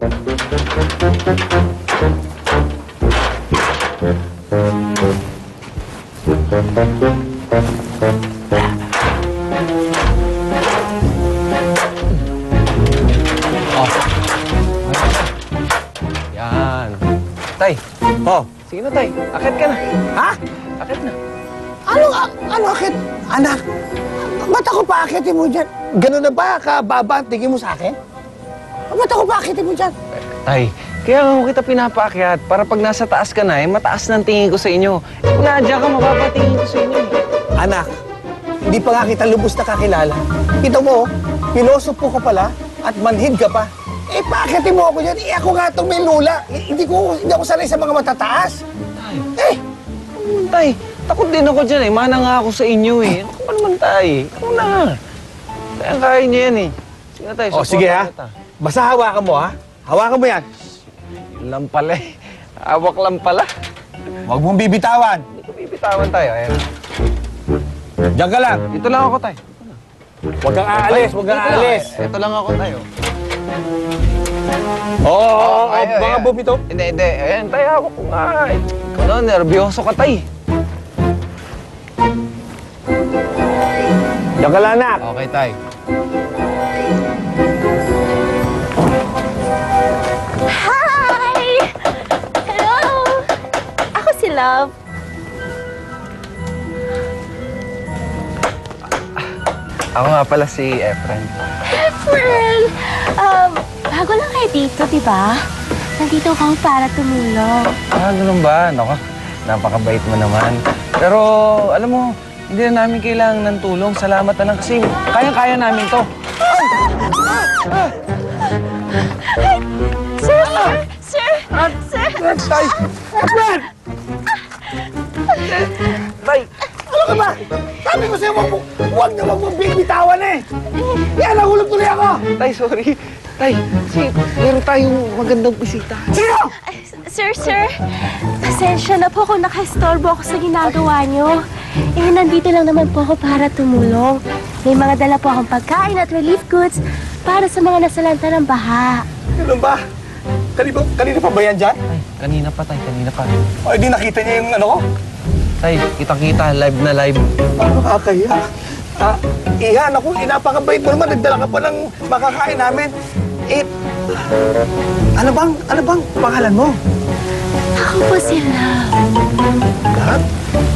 Oh. Yan. Tay. Oh. Sige na, Tay. Akit ka na. Ha? Akit na. Ano akit? Anak, ba't ako paakitin mo dyan? Ganun na ba kababa ang tingin mo sa akin? Ba't ako paakitin mo dyan? Tay, kaya nga ako kita pinapaakyat para pag nasa taas ka na, mataas ng tingin ko sa inyo. Kung nandiyan ka, mapapatingin ko sa inyo. Anak, hindi pa nga kita lubos na kakilala. Kita mo, pilosopo ka pala at manhid ka pa. Eh, paakitin mo ako dyan? Eh, ako nga itong may lula. Hindi ako sanay sa mga matataas. Tay, takot din ako dyan Mana nga ako sa inyo Ano ka pa naman, Tay? Ikaw na. Kaya niyo yan Sige na, Tay. Sige ha. Basta hawakan mo ha. Hawakan mo yan. Yun lang pala Hawak lang pala. Huwag mong bibitawan. Hindi ko bibitawan tayo. Ayan. Diyan ka lang. Dito lang ako, Tay. Huwag kang aalis. Huwag kang aalis. Ito lang ako, Tay. Oo, mga bumito. Hindi. Ayan, Tay. Hawak ko nga. Ikaw na, nervyoso ka, Tay. Diyan ka lang, anak. Okay, Tay. Hi! Hello! Ako si Love. Ako nga pala si Efren. Efren! Bago lang kayo dito, di ba? Nandito kami para tumulong. Ganun ba? Nako, napakabait mo naman. Pero, alam mo, hindi na namin kailangan ng tulong. Salamat na lang kasi kayang-kaya namin to. Sir! Tay! Efren! Tay! Ano ka ba? Sabi ko sa'yo, huwag mong bibitawan Yan, nahulog tuloy ako. Tay, sorry. Tay, kasi meron tayong magandang bisita. Sino? Sir! Pasensya na po kung naka-estorbo ako sa ginagawa niyo. Nandito lang naman po ako para tumulong. May mga dala po akong pagkain at relief goods para sa mga nasalanta ng baha. Ganun ba? Kanina pa ba yan dyan? Tay, kanina pa, Tay. Kanina pa. O, di nakita niya yung ano ko? Tay, kitang-kita. Live na live. Ano kakaya? Iha, naku, napakabait mo naman. Nagdala ka pa ng makakain namin. Ano bang pangalan mo? Ako po si Love. Love?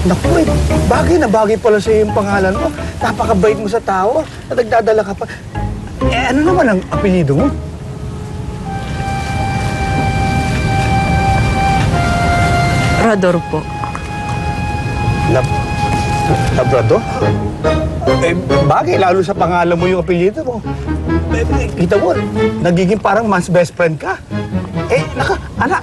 Naku, bagay na bagay pala sa'yo yung pangalan mo. Napakabait mo sa tao at nagdadala ka pa. Ano naman ang apelyido mo? Rodolfo. Labrador? Bagay, lalo sa pangalan mo yung apelyido mo. Kita mo, nagiging parang man's best friend ka. Anak,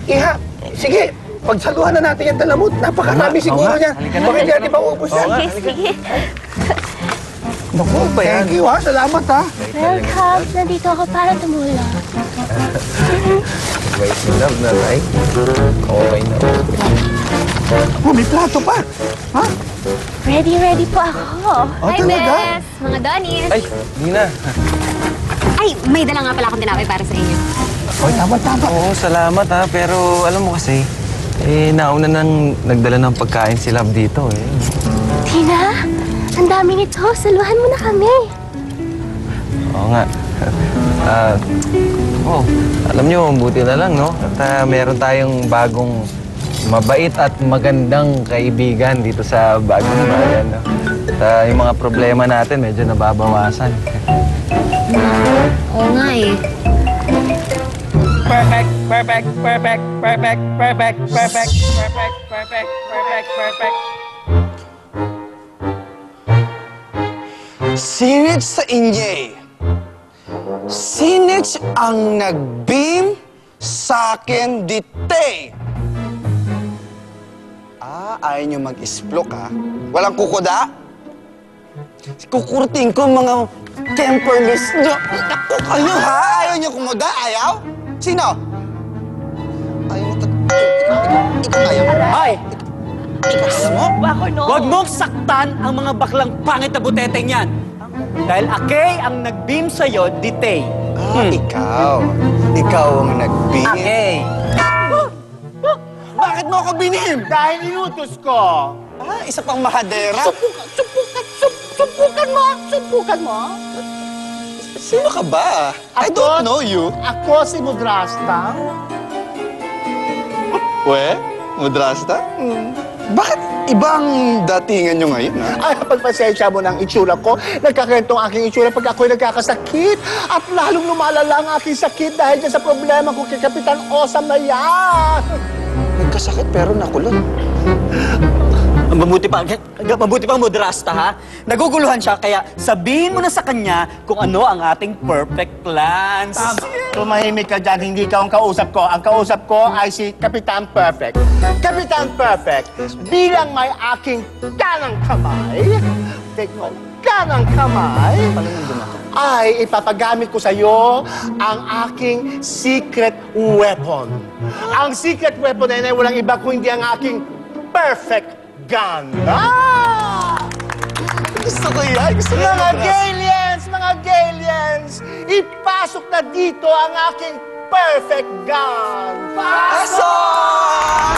Iha, sige, pagsaluhan na natin yung dalamot. Napakarami siguro niya. Bakit di natin maubos yan? Sige. Naku, thank you ha, salamat ha. Welcome. Nandito ako para tumulong. Wait, love na, Tay. Okay na. May plato pa. Ha? Ready po ako. Hi, talaga? Bes! Mga Donis! Ay, hindi na. Ay, may dala nga pala akong tinapay para sa inyo. Oy, tama. Oo, salamat ha. Pero alam mo kasi, nauna nang nagdala ng pagkain si Love dito Tina, ang dami nito. Saluhan mo na kami. Oo nga. Alam nyo, buti na lang, no? At meron tayong bagong mabait at magandang kaibigan dito sa bagong bayan, no? At yung mga problema natin, medyo nababawasan. Oo nga Perfect. Sinich sa inye. Sinich ang nag-beam sa akin dite. Ayaw nyo mag-isplok, ha? Walang kukuda? Kukurting ko mga temperless nyo. Naku kayo, ha? Ayaw nyo kumuda? Ayaw? Sino? Ayaw mo ikaw ayaw. Hoy! Ikaw mo? Huwag mong saktan ang mga baklang pangit na buteteng yan. Dahil Akay ang nag-beam sa'yo, Ditay. Ikaw. Ikaw ang nagbihim. Okay. Bakit mo ako binihim? Dahil inutos ko. Isa pang mahadera. Subukan mo. Sino ka ba? I don't know you. Ako si Mudrasta. Mudrasta? Bakit ibang datingan nyo ngayon, ha? Ay, pagpasensya mo ng itsura ko. Nagkakentong aking itsura pag ako'y nagkakasakit. At lalong lumalala ang aking sakit dahil dyan sa problema ko kay Kapitan Osam na yan. Nagkasakit pero nakulong. Mabuti pa Mudrasta, ha? Naguguluhan siya, kaya sabihin mo na sa kanya kung ano ang ating perfect plans. Tumahimik ka dyan, hindi ka ang kausap ko. Ang kausap ko ay si Kapitan Perfect. Kapitan Perfect, bilang may aking kanang kamay, take note, kanang kamay, ay ipapagamit ko sa iyo ang aking secret weapon. Ang secret weapon ay walang iba kundi ang aking perfect gun. Gusto ko yan. Gusto ko Mga yan. Galians, ipasok na dito ang aking perfect gun. Pasok!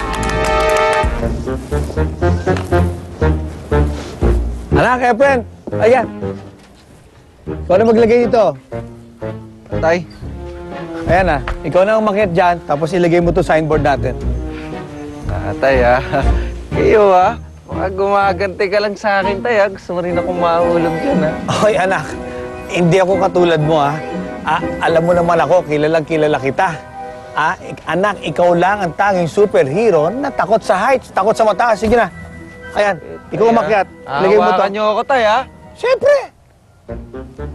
Anak, friend. Ayan. Ikaw na maglagay dito. Tay, Ayan na. Ikaw na ang umakyat dyan, tapos ilagay mo to signboard natin. Tay Kayo Baka gumaganti ka lang sa akin, tay, Gusto mo rin akong mahulog dyan, Hoy, anak. Hindi ako katulad mo, alam mo naman ako, kilalang kilala kita. Anak, ikaw lang ang tanging superhero na takot sa heights, takot sa mataas. Sige na. Ayan, ikaw umakyat. Lagay mo to. Hawakan niyo ako, tay, Siyempre.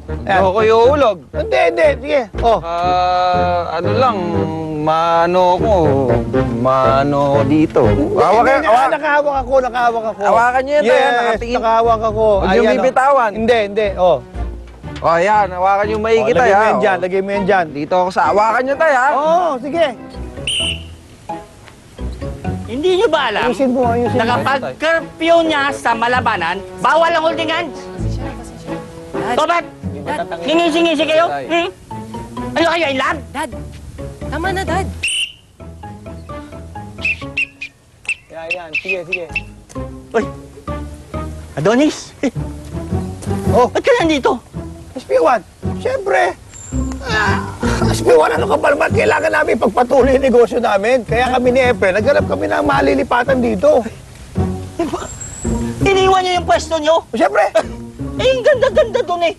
Hindi ako ihulog. Hindi. Sige. Oh. Ano lang, mano ko dito. Nakahawak ako. Hawakan niyo yan, tay, Yes, nakatingin. nakahawak ako. Huwag niyo Ayan, oh. bibitawan. Hindi. Oh. Ayan, hawakan niyo maigi, tay, Lagay mo yan dyan. Dito ako sa hawakan niyo, tay, Oo, sige. Hindi nyo ba alam Ayusin mo. na kapag curfew niya sa malabanan, bawal ang holding hands? Tobat! Ngingisi-ngisi kayo? Tay. Ano kayo, in love? Dad, tama na, Dad. Yan. Sige. Uy! Adonis! Oh. Ba't ka nandito? SB1, siyempre. SB1, ano ka ba naman? Kailangan namin pagpatuloy yung negosyo namin. Kaya kami ni Efren, naghanap kami ng malilipatan dito. Iniwan niyo yung pwesto niyo? Siyempre. Ang ganda-ganda doon eh.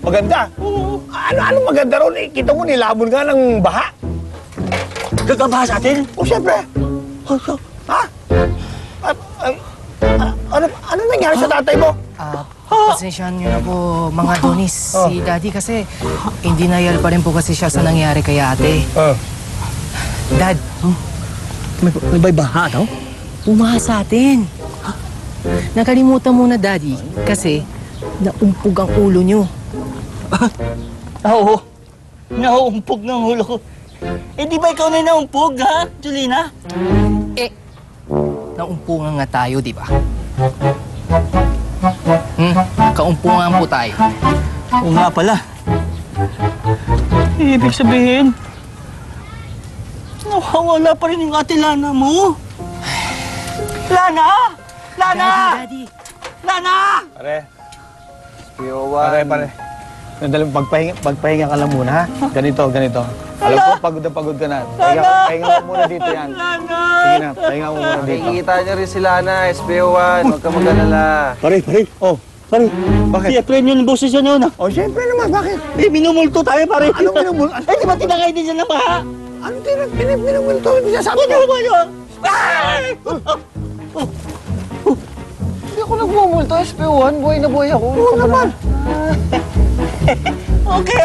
Maganda. Ano maganda ron? Kita mo, nilabon nga ng baha. Gagabaha sa atin? Siyempre. Ha? Ano nangyari sa tatay mo? Pasensyahan niyo na po, mga Adonis. Si Daddy kasi, hindi nayal pa rin po kasi siya sa nangyari kay ate. Dad, May baha, no? umaha sa atin. Nakalimutan mo na, Daddy, kasi naumpog ang ulo niyo. Oo. Nauumpog ng ulo ko. Eh, di ba ikaw na yung naumpog, ha, Julina? Naumpungan nga tayo, di ba? Kaumpungan po tayo. Oo nga pala. Ibig sabihin, nawawala pa rin yung ate Lana mo. Lana! Daddy! Lana! Pare. SB01. Pare. Sandali, pagpahinga ka lang muna, ha? Ganito. Alam ko, pagod na pagod ka na. Pahinga mo muna dito yan. Lana! Sige na, pahinga mo muna dito. Nakikita niyo rin sila na, SB01. Huwag ka mag-alala. Pare. Oh, Pare, bakit? si Efren yun ang boses yun yun, Oh, siyempre naman, bakit? Eh, minumulto tayo, pare. Ano minumulto? Eh, di ba tinangay din siya ng baha? Ano pinagmulto? Sabi Ano ba yun? Hindi ako nagmumulto, SB01. Buhay na buhay ako. Oo naman. Okay.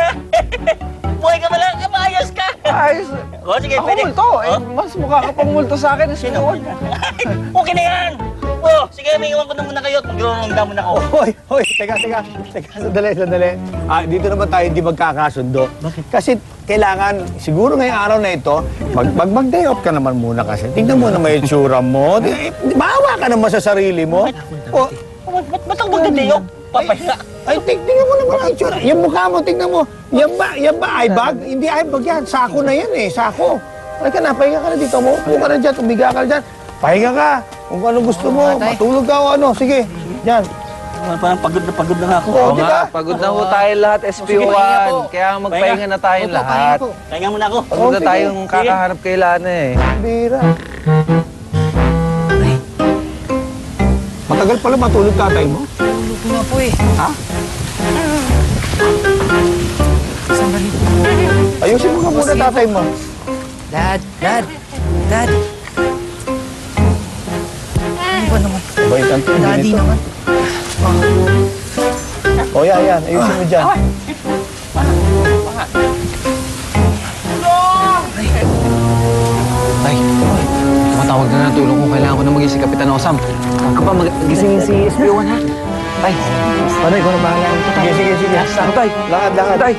Buhay ka pala, kamayos ka. Ayos. O, sige, Ako pwede. multo. Mas mukha ka pang multo sa akin, Sino? SB01. Okay na yan. Oh, sige, may iwan ko na muna kayo at mag-ronda muna ako. Hoy, teka, sandali. Dito naman tayo hindi magkakasundo. Bakit? Kasi kailangan, siguro ngayong araw na ito, mag-day off ka naman muna kasi. Tingnan mo na may itsura mo. Bawa ka naman sa sarili mo. Ba't ako magdadayok? Papahinga. Ay, tingnan mo naman ang itsura. Yung mukha mo, tingnan mo. Yan ba eye bag? Hindi eye bag yan. Sako na yan eh, sako. Ay ka na, pahinga ka na dito. Upo ka na dyan, tumiga ka na dyan. Pahinga ka. Kung ano gusto mo, Tay. matulog ka o ano. Sige, dyan. Parang pagod na nga ako. Oo, Oo di nga, ba? pagod na ho tayo lahat, SPO1. Kaya magpahinga na tayo Opo, lahat. pahinga po. Pahinga muna ako. Pagod na sige. tayong kakaharap kay Lana eh. Bira. Matagal pala matulog tatay mo. Tulog ko na po eh. Ha? Sandali po. Ayusin mo ka muna tatay mo. Dad. Ano ba naman? Bait ang tindi Daddy nito. naman. O yan. Ayusin mo dyan. Tay, tumatawag na ng tulong kung kailangan ko na maging si Kapitan Osam. Huwag ka pa magisingin si SPO1 ha? Tay, paano ikaw na bahala nito tay? Sige. Ako tay. Lakad. Tay.